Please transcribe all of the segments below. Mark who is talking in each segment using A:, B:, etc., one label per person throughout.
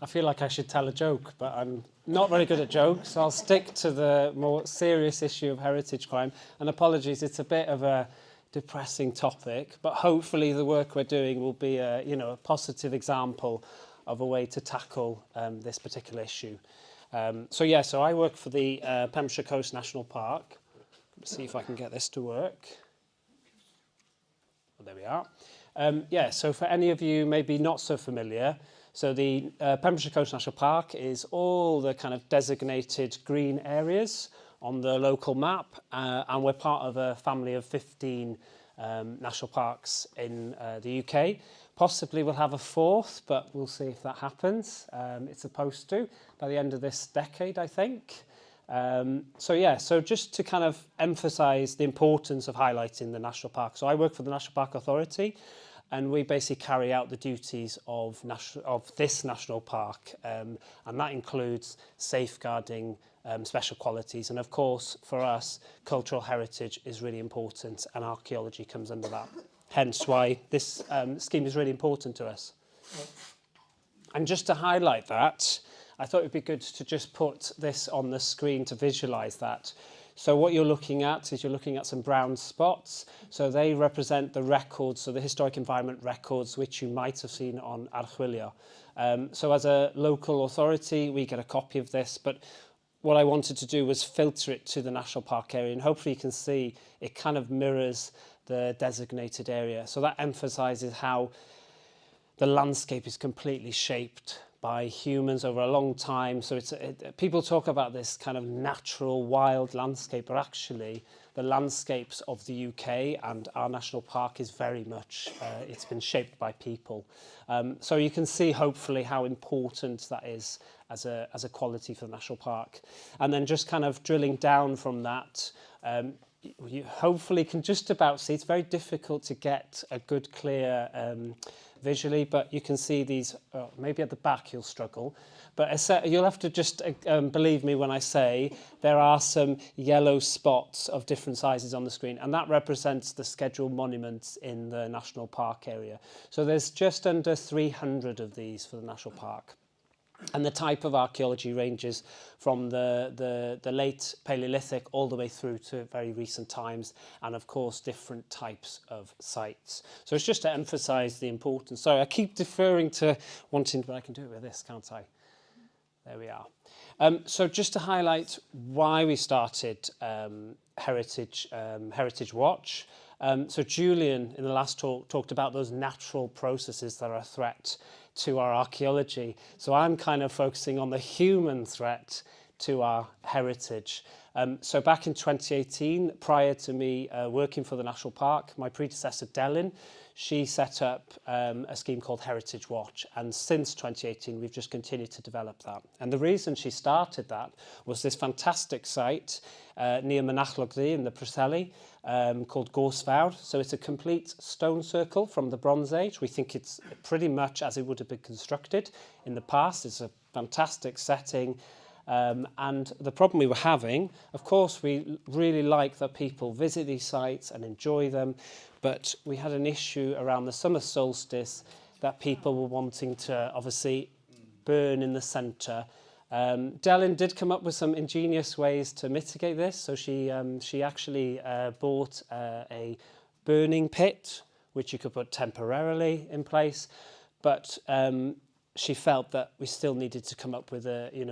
A: I feel like I should tell a joke, but I'm not very good at jokes, so I'll stick to the more serious issue of heritage crime. And apologies, it's a bit of a depressing topic, but hopefully the work we're doing will be a, a positive example of a way to tackle this particular issue. So I work for the Pembrokeshire Coast National Park. Let's see if I can get this to work. Well, there we are. So for any of you maybe not so familiar, so the Pembrokeshire Coast National Park is all the kind of designated green areas on the local map, and we're part of a family of 15 national parks in the UK. Possibly we'll have a fourth, but we'll see if that happens. It's supposed to by the end of this decade, I think. So just to kind of emphasise the importance of highlighting the national park. So I work for the National Park Authority, and we basically carry out the duties of this national park, and that includes safeguarding special qualities. And of course, for us, cultural heritage is really important, and archaeology comes under that. Hence why this scheme is really important to us. And just to highlight that, I thought it would be good to just put this on the screen to visualise that. So what you're looking at is some brown spots. So they represent the records, so the historic environment records, which you might have seen on Archaeoleg. So as a local authority, we get a copy of this, but what I wanted to do was filter it to the national park area, and hopefully you can see it kind of mirrors the designated area. So that emphasises how the landscape is completely shaped by humans over a long time. So people talk about this kind of natural wild landscape, but actually the landscapes of the UK and our national park is very much, it's been shaped by people. So you can see hopefully how important that is as a quality for the national park. And then just kind of drilling down from that, you hopefully can just about see, it's very difficult to get a good clear visually, but you can see these, maybe at the back you'll struggle, but you'll have to just believe me when I say there are some yellow spots of different sizes on the screen, and that represents the scheduled monuments in the national park area. So there's just under 300 of these for the national park. And the type of archaeology ranges from the late Paleolithic all the way through to very recent times, and of course different types of sites. So it's just to emphasise the importance. Sorry, I keep deferring to wanting, but I can do it with this, can't I? There we are. So just to highlight why we started Heritage Watch. So Julian in the last talk talked about those natural processes that are a threat to our archaeology. So I'm kind of focusing on the human threat to our heritage. So back in 2018, prior to me working for the National Park, my predecessor Delyn, she set up a scheme called Heritage Watch, and since 2018 we've just continued to develop that. And the reason she started that was this fantastic site near Mynachlogy in the Preseli, called Gorsfawr. So it's a complete stone circle from the Bronze Age. We think it's pretty much as it would have been constructed in the past. It's a fantastic setting. And the problem we were having, of course, we really like that people visit these sites and enjoy them, but we had an issue around the summer solstice that people were wanting to obviously burn in the centre. Delyn did come up with some ingenious ways to mitigate this. So she actually bought a burning pit, which you could put temporarily in place, but she felt that we still needed to come up with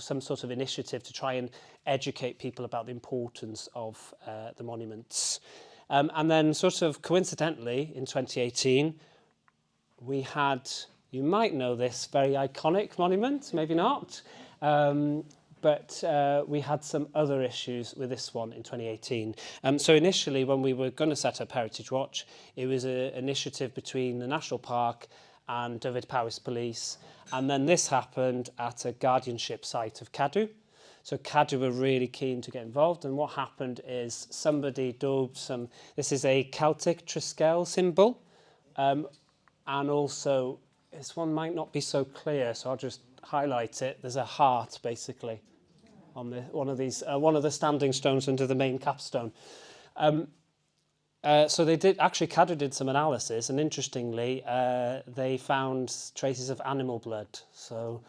A: some sort of initiative to try and educate people about the importance of the monuments. And then sort of coincidentally in 2018, we had, you might know this very iconic monument, maybe not, but we had some other issues with this one in 2018. So initially when we were going to set up Heritage Watch, it was an initiative between the National Park and Dyfed Powys Police, and then this happened at a guardianship site of Cadw. So Cadw were really keen to get involved, and what happened is somebody dubbed this is a Celtic Triskel symbol, and also this one might not be so clear, so I'll just highlight it. There's a heart basically on one of the standing stones under the main capstone. So Cadw did some analysis, and interestingly, they found traces of animal blood. So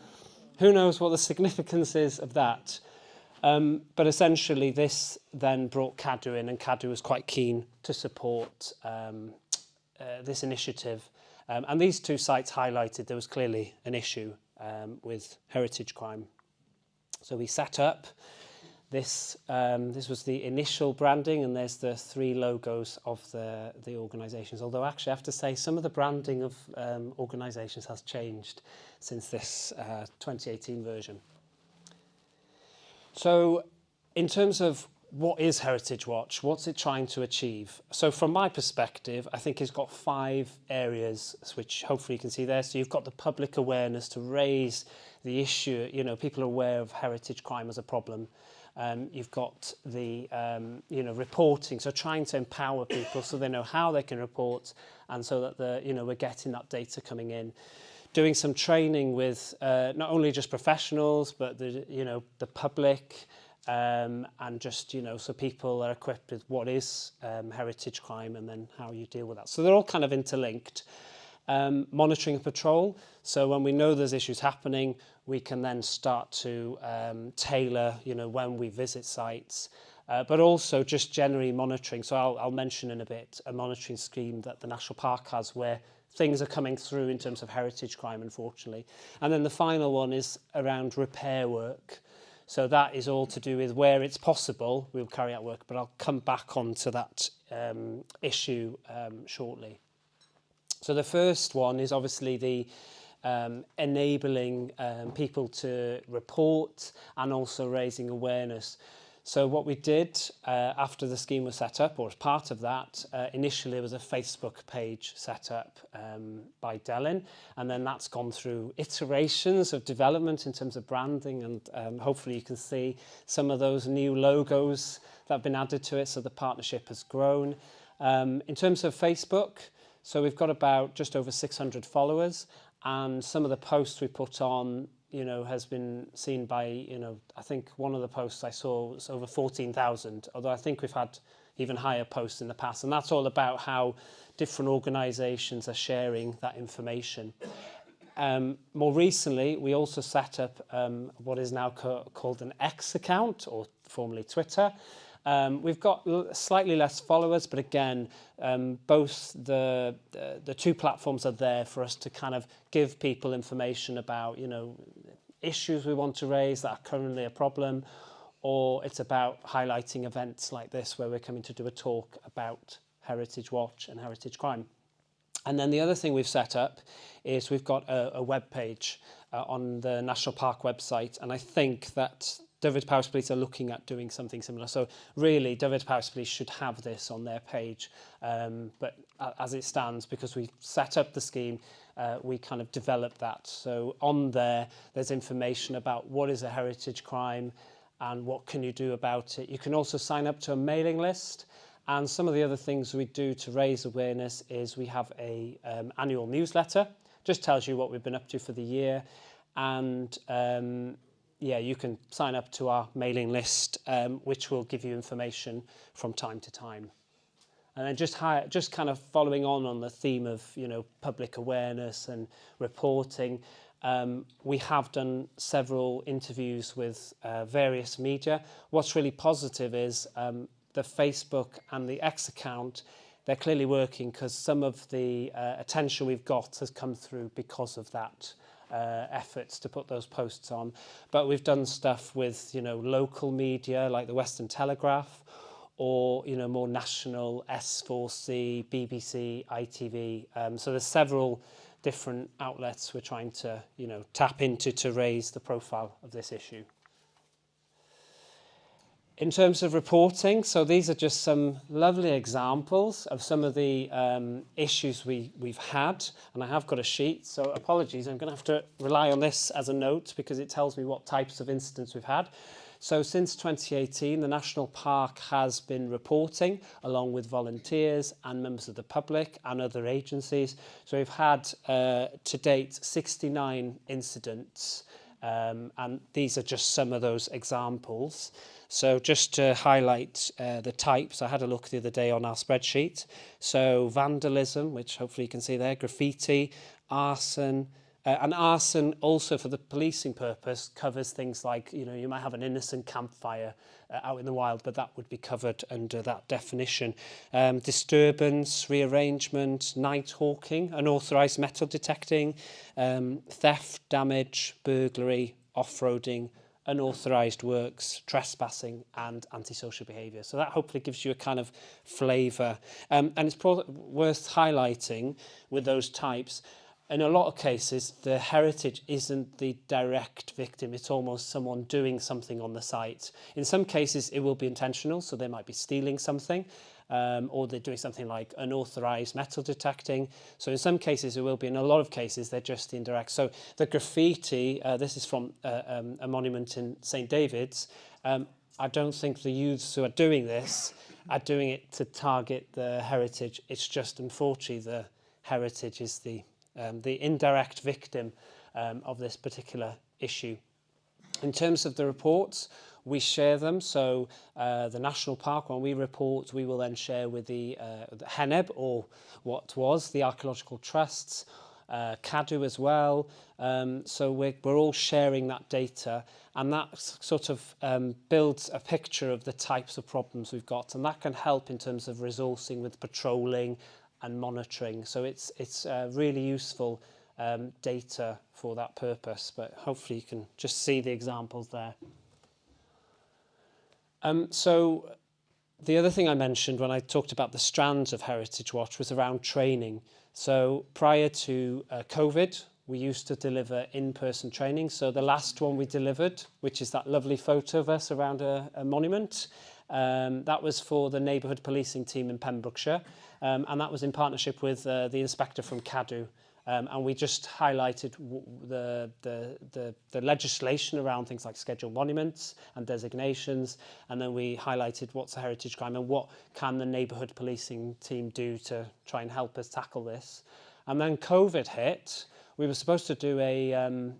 A: Who knows what the significance is of that? But essentially this then brought CADU in, and CADU was quite keen to support this initiative. And these two sites highlighted there was clearly an issue with heritage crime. So we set up this, this was the initial branding, and there's the 3 logos of the organisations. Although actually I have to say some of the branding of organisations has changed since this 2018 version. So in terms of what is Heritage Watch, what's it trying to achieve? So from my perspective, I think it's got 5 areas, which hopefully you can see there. So you've got the public awareness to raise the issue, you know, people are aware of heritage crime as a problem. You've got the, you know, reporting, so trying to empower people so they know how they can report, and so that, you know, we're getting that data coming in. Doing some training with not only just professionals, but the, you know, the public, and just, you know, so people are equipped with what is heritage crime and then how you deal with that. So they're all kind of interlinked. Monitoring and patrol. So when we know there's issues happening, we can then start to tailor, you know, when we visit sites, but also just generally monitoring. So I'll mention in a bit a monitoring scheme that the National Park has where things are coming through in terms of heritage crime, unfortunately. And then the final one is around repair work. So that is all to do with where it's possible, we'll carry out work, but I'll come back onto that issue shortly. So the first one is obviously the enabling people to report and also raising awareness. So what we did after the scheme was set up, or as part of that, initially there was a Facebook page set up by Delyn, and then that's gone through iterations of development in terms of branding, and hopefully you can see some of those new logos that have been added to it, so the partnership has grown. In terms of Facebook, so we've got about just over 600 followers, and some of the posts we put on, you know, has been seen by, you know, I think one of the posts I saw was over 14,000, although I think we've had even higher posts in the past. And that's all about how different organisations are sharing that information. More recently, we also set up what is now called an X account, or formerly Twitter. We've got slightly less followers, but again, both the two platforms are there for us to kind of give people information about, you know, issues we want to raise that are currently a problem, or it's about highlighting events like this where we're coming to do a talk about Heritage Watch and heritage crime. And then the other thing we've set up is we've got a web page on the National Park website, and I think that Dyfed Powys Police are looking at doing something similar. So really, Dyfed Powys Police should have this on their page. But as it stands, because we set up the scheme, we kind of developed that. So on there, there's information about what is a heritage crime and what can you do about it. You can also sign up to a mailing list. And some of the other things we do to raise awareness is we have a annual newsletter. Just tells you what we've been up to for the year. And yeah, you can sign up to our mailing list, which will give you information from time to time. And then just kind of following on the theme of, you know, public awareness and reporting, we have done several interviews with various media. What's really positive is the Facebook and the X account, they're clearly working because some of the attention we've got has come through because of that. Efforts to put those posts on, but we've done stuff with, you know, local media like the Western Telegraph, or, you know, more national S4C, BBC, ITV. So there's several different outlets we're trying to, you know, tap into to raise the profile of this issue. In terms of reporting, so these are just some lovely examples of some of the issues we've had, and I have got a sheet, so apologies, I'm going to have to rely on this as a note because it tells me what types of incidents we've had. So since 2018, the National Park has been reporting along with volunteers and members of the public and other agencies. So we've had to date 69 incidents, and these are just some of those examples. So just to highlight the types, I had a look the other day on our spreadsheet. So vandalism, which hopefully you can see there, graffiti, arson, And arson also for the policing purpose covers things like, you might have an innocent campfire out in the wild, but that would be covered under that definition. Disturbance, rearrangement, night hawking, unauthorised metal detecting, theft, damage, burglary, off-roading, unauthorised works, trespassing and antisocial behaviour. So that hopefully gives you a kind of flavour. And it's worth highlighting with those types, in a lot of cases, the heritage isn't the direct victim. It's almost someone doing something on the site. In some cases, it will be intentional, so they might be stealing something, or they're doing something like unauthorised metal detecting. So in some cases, it will be. In a lot of cases, they're just indirect. So the graffiti, this is from a monument in St. David's. I don't think the youths who are doing this are doing it to target the heritage. It's just, unfortunately, the heritage is the indirect victim of this particular issue. In terms of the reports, we share them. So the National Park, when we report, we will then share with the HENEB, or what was the Archaeological Trusts, CADU as well. So we're all sharing that data, and that sort of builds a picture of the types of problems we've got, and that can help in terms of resourcing with patrolling and monitoring. So it's really useful data for that purpose, but hopefully you can just see the examples there. So the other thing I mentioned when I talked about the strands of Heritage Watch was around training. So prior to COVID, we used to deliver in-person training. So the last one we delivered, which is that lovely photo of us around a monument, that was for the neighbourhood policing team in Pembrokeshire, and that was in partnership with the inspector from CADU. And we just highlighted the legislation around things like scheduled monuments and designations, and then we highlighted what's a heritage crime and what can the neighbourhood policing team do to try and help us tackle this. And then COVID hit. We were supposed to do a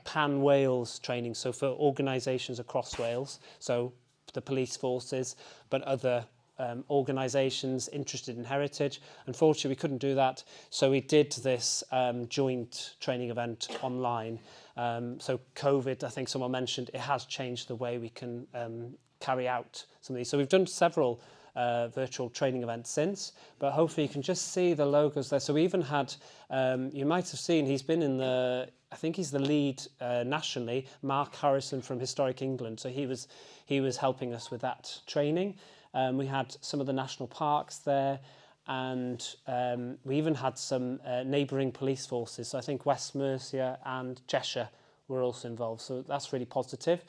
A: pan-Wales training, so for organisations across Wales, so the police forces, but other organisations interested in heritage. Unfortunately, we couldn't do that, so we did this joint training event online. So COVID, I think someone mentioned, it has changed the way we can carry out some of these. So we've done several virtual training events since, but hopefully you can just see the logos there. So we even had, you might have seen, he's been in the, I think he's the lead nationally, Mark Harrison from Historic England. So he was helping us with that training. We had some of the national parks there, and we even had some neighbouring police forces. So I think West Mercia and Cheshire were also involved. So that's really positive.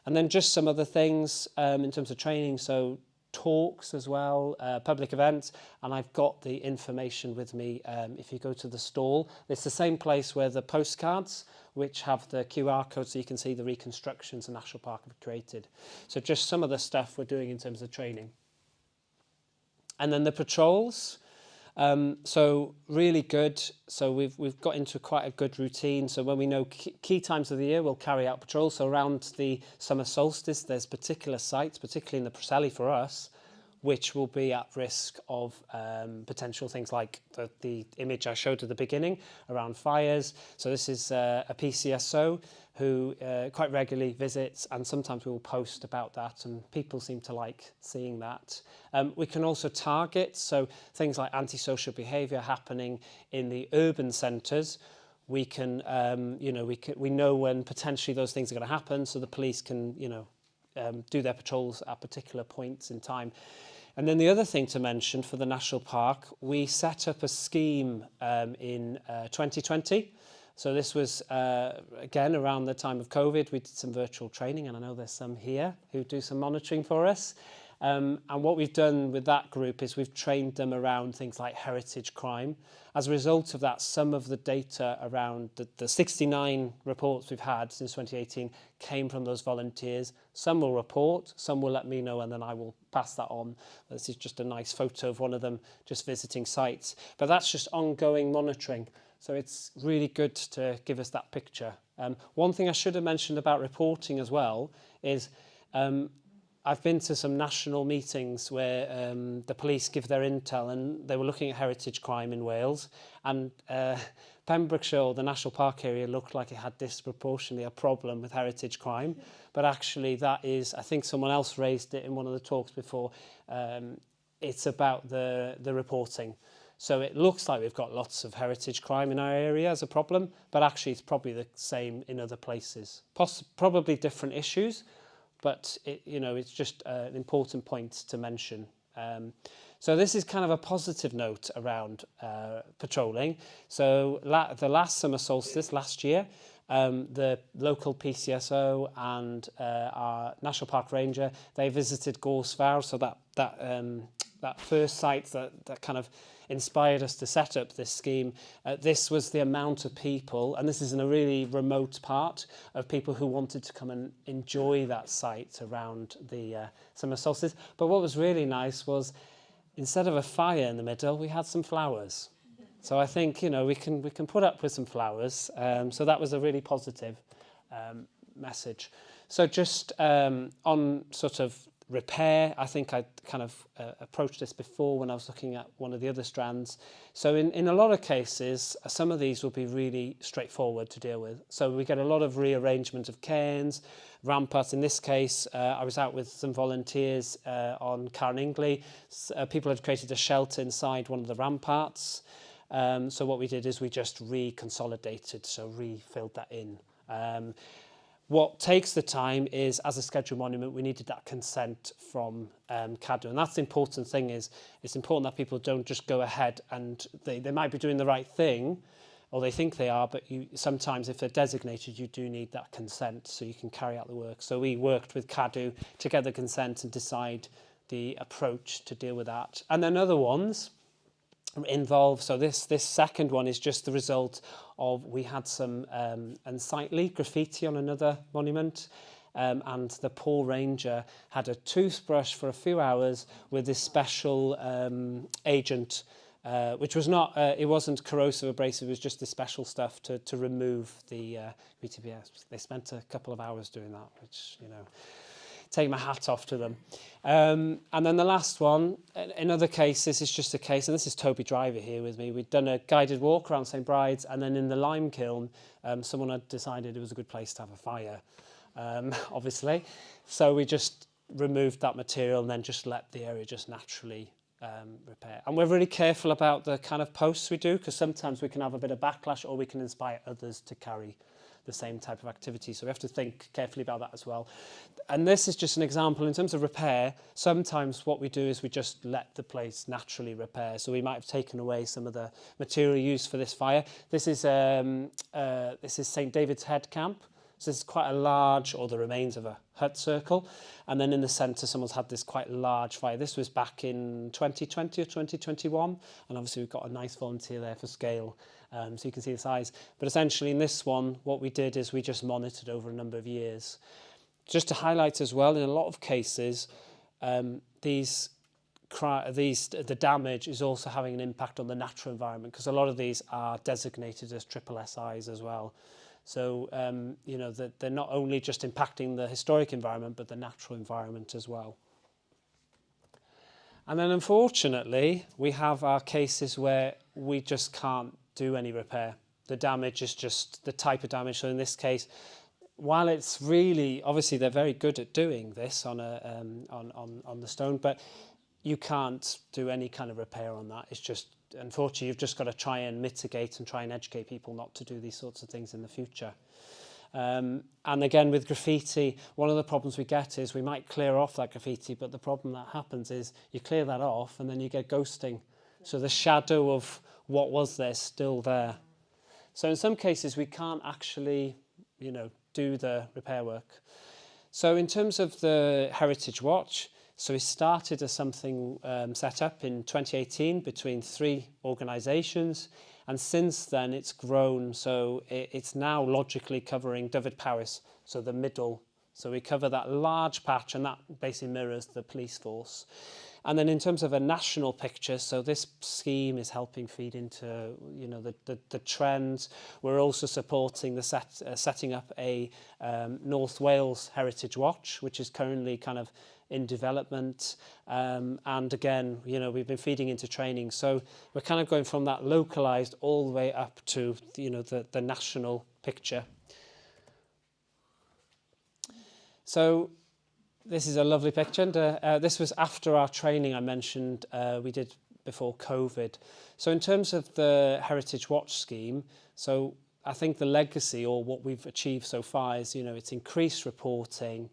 A: And then just some other things in terms of training. So talks as well, public events, and I've got the information with me if you go to the stall. It's the same place where the postcards, which have the QR code so you can see the reconstructions the National Park have created. So just some of the stuff we're doing in terms of training. And then the patrols, so really good. So we've got into quite a good routine. So when we know key times of the year, we'll carry out patrols. So around the summer solstice, there's particular sites, particularly in the Preseli for us, which will be at risk of potential things like the image I showed at the beginning around fires. So this is a PCSO who quite regularly visits, and sometimes we will post about that, and people seem to like seeing that. We can also target, so things like antisocial behaviour happening in the urban centres. We can, we know when potentially those things are going to happen, so the police can, do their patrols at particular points in time. And then the other thing to mention for the National Park, we set up a scheme in 2020. So this was, again, around the time of COVID. We did some virtual training, and I know there's some here who do some monitoring for us. And what we've done with that group is we've trained them around things like heritage crime. As a result of that, some of the data around the 69 reports we've had since 2018 came from those volunteers. Some will report, some will let me know, and then I will pass that on. This is just a nice photo of one of them just visiting sites. But that's just ongoing monitoring. So it's really good to give us that picture. One thing I should have mentioned about reporting as well is I've been to some national meetings where the police give their intel, and they were looking at heritage crime in Wales, and Pembrokeshire, or the national park area, looked like it had disproportionately a problem with heritage crime, but actually that is, I think someone else raised it in one of the talks before, it's about the reporting. So it looks like we've got lots of heritage crime in our area as a problem, but actually it's probably the same in other places. Probably different issues, but it's just an important point to mention. So this is kind of a positive note around patrolling. So the last summer solstice last year, the local PCSO and our National Park Ranger, they visited Gorsfawr, so that first site that kind of inspired us to set up this scheme. This was the amount of people, and this is in a really remote part, of people who wanted to come and enjoy that site around the summer solstice. But what was really nice was, instead of a fire in the middle, we had some flowers. So I think we can put up with some flowers. So that was a really positive message. So just on sort of repair, I think I kind of approached this before when I was looking at one of the other strands. So in a lot of cases, some of these will be really straightforward to deal with. So we get a lot of rearrangement of cairns, ramparts. In this case, I was out with some volunteers on Carningley. People had created a shelter inside one of the ramparts. So what we did is we just reconsolidated, so refilled that in. What takes the time is, as a scheduled monument, we needed that consent from Cadw. And that's the important thing, is it's important that people don't just go ahead and they might be doing the right thing, or they think they are, but sometimes if they're designated, you do need that consent so you can carry out the work. So we worked with Cadw to get the consent and decide the approach to deal with that. And then other ones involved. So this second one is just the result of, we had some unsightly graffiti on another monument, and the Paul Ranger had a toothbrush for a few hours with this special agent, which was not, it wasn't corrosive abrasive, it was just the special stuff to remove the graffiti. They spent a couple of hours doing that, which, take my hat off to them. And then the last one, in other cases, it's just a case, and this is Toby Driver here with me. We'd done a guided walk around St Bride's, and then in the lime kiln, someone had decided it was a good place to have a fire, obviously. So we just removed that material and then just let the area just naturally repair. And we're really careful about the kind of posts we do, because sometimes we can have a bit of backlash, or we can inspire others to carry the same type of activity. So we have to think carefully about that as well. And this is just an example in terms of repair. Sometimes what we do is we just let the place naturally repair. So we might have taken away some of the material used for this fire. This is St David's Head Camp. So this is quite a large, or the remains of a hut circle. And then in the centre, someone's had this quite large fire. This was back in 2020 or 2021. And obviously we've got a nice volunteer there for scale, so you can see the size. But essentially in this one, what we did is we just monitored over a number of years. Just to highlight as well, in a lot of cases, the damage is also having an impact on the natural environment, because a lot of these are designated as triple SIs as well. So, they're not only just impacting the historic environment, but the natural environment as well. And then unfortunately, we have our cases where we just can't do any repair. The damage is just the type of damage. So in this case, while it's really, obviously they're very good at doing this on the stone, but you can't do any kind of repair on that. It's just, unfortunately, you've just got to try and mitigate and try and educate people not to do these sorts of things in the future. And again, with graffiti, one of the problems we get is we might clear off that graffiti, but the problem that happens is you clear that off and then you get ghosting. So the shadow of what was there is still there. So in some cases, we can't actually, do the repair work. So in terms of the Heritage Watch, so we started as something set up in 2018 between 3 organisations, and since then it's grown. So it's now logically covering Dyfed Powys, so the middle. So we cover that large patch, and that basically mirrors the police force. And then in terms of a national picture, so this scheme is helping feed into, you know, the trends. We're also supporting the setting up a North Wales Heritage Watch, which is currently kind of in development. And again, you know, we've been feeding into training. So we're kind of going from that localized all the way up to, you know, the national picture. So this is a lovely picture, and this was after our training I mentioned we did before COVID. So in terms of the Heritage Watch scheme, so I think the legacy, or what we've achieved so far, is, you know, it's increased reporting.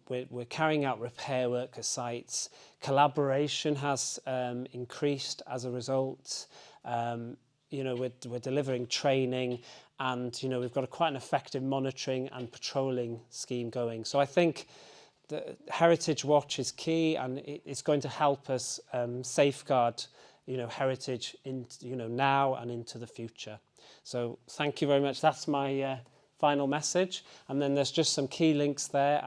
A: We're carrying out repair work at sites. Collaboration has increased as a result. You know, we're delivering training, and, you know, we've got quite an effective monitoring and patrolling scheme going. So I think the Heritage Watch is key, and it's going to help us safeguard, you know, heritage in, you know, now and into the future. So thank you very much. That's my final message. And then there's just some key links there.